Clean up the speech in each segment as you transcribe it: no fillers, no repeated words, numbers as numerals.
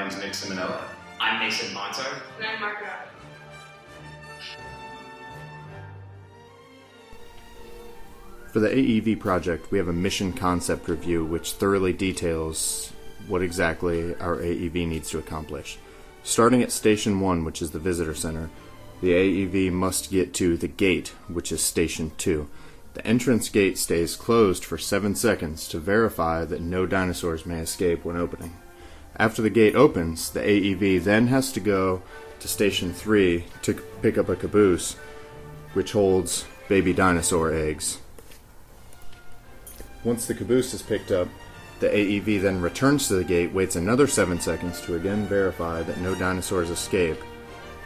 name's Nick Simonella. I'm Mason Monto. And I'm Mark Rowley. For the AEV project, we have a mission concept review which thoroughly details what exactly our AEV needs to accomplish. Starting at Station 1, which is the Visitor Center, the AEV must get to the gate, which is Station 2. The entrance gate stays closed for 7 seconds to verify that no dinosaurs may escape when opening. After the gate opens, the AEV then has to go to Station 3 to pick up a caboose, which holds baby dinosaur eggs. Once the caboose is picked up, the AEV then returns to the gate, waits another 7 seconds to again verify that no dinosaurs escape,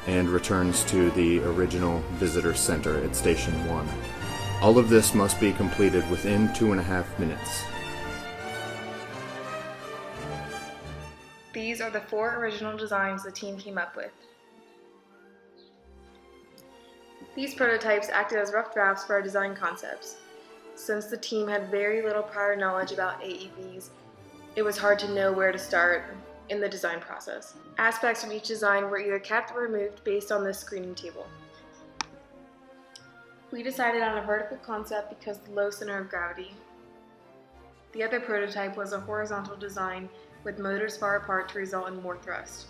and returns to the original visitor center at Station 1. All of this must be completed within 2.5 minutes. These are the 4 original designs the team came up with. These prototypes acted as rough drafts for our design concepts. Since the team had very little prior knowledge about AEVs, it was hard to know where to start in the design process. Aspects of each design were either kept or removed based on this screening table. We decided on a vertical concept because of the low center of gravity. The other prototype was a horizontal design with motors far apart to result in more thrust.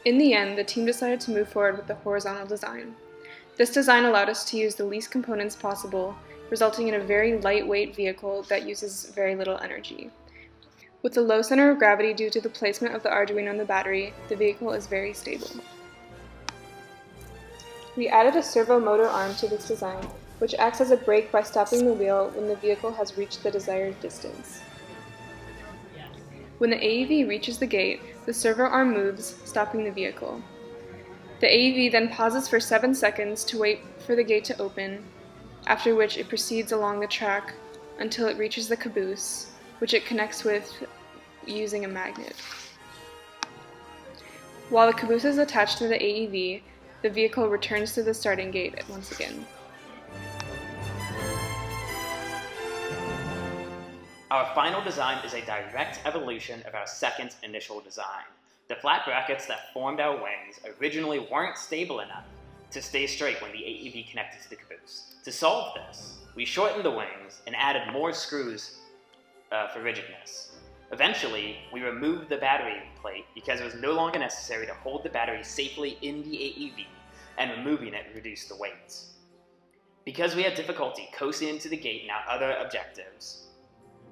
In the end, the team decided to move forward with the horizontal design. This design allowed us to use the least components possible, resulting in a very lightweight vehicle that uses very little energy. With the low center of gravity due to the placement of the Arduino in the battery, the vehicle is very stable. We added a servo motor arm to this design, which acts as a brake by stopping the wheel when the vehicle has reached the desired distance. When the AEV reaches the gate, the servo arm moves, stopping the vehicle. The AEV then pauses for 7 seconds to wait for the gate to open, after which it proceeds along the track until it reaches the caboose, which it connects with using a magnet. While the caboose is attached to the AEV, the vehicle returns to the starting gate once again. Our final design is a direct evolution of our second initial design. The flat brackets that formed our wings originally weren't stable enough to stay straight when the AEV connected to the caboose. To solve this, we shortened the wings and added more screws for rigidness. Eventually, we removed the battery plate because it was no longer necessary to hold the battery safely in the AEV, and removing it reduced the weight. Because we had difficulty coasting into the gate and our other objectives,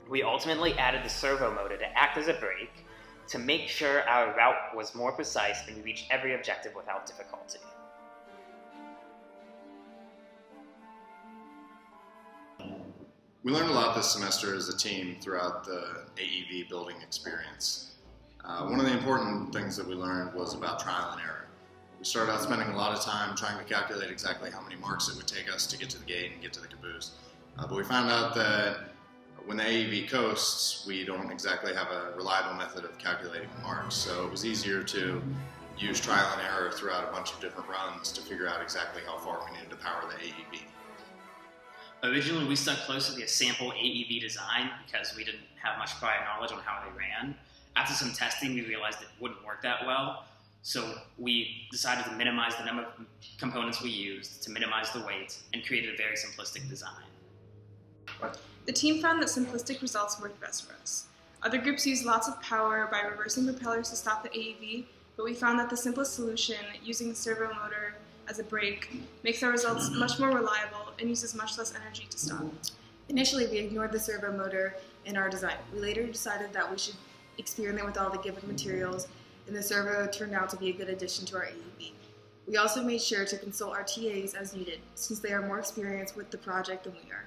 we ultimately added the servo motor to act as a brake to make sure our route was more precise and we reached every objective without difficulty. We learned a lot this semester as a team throughout the AEV building experience. One of the important things that we learned was about trial and error. We started out spending a lot of time trying to calculate exactly how many marks it would take us to get to the gate and get to the caboose. But we found out that when the AEV coasts, we don't exactly have a reliable method of calculating the marks, so it was easier to use trial and error throughout a bunch of different runs to figure out exactly how far we needed to power the AEV. Originally, we stuck close to the sample AEV design because we didn't have much prior knowledge on how they ran. After some testing, we realized it wouldn't work that well, so we decided to minimize the number of components we used, to minimize the weight, and created a very simplistic design. The team found that simplistic results worked best for us. Other groups used lots of power by reversing propellers to stop the AEV, but we found that the simplest solution, using the servo motor as a brake, makes our results much more reliable and uses much less energy to stop. Initially, we ignored the servo motor in our design. We later decided that we should experiment with all the given materials, and the servo turned out to be a good addition to our AEV. We also made sure to consult our TAs as needed, since they are more experienced with the project than we are.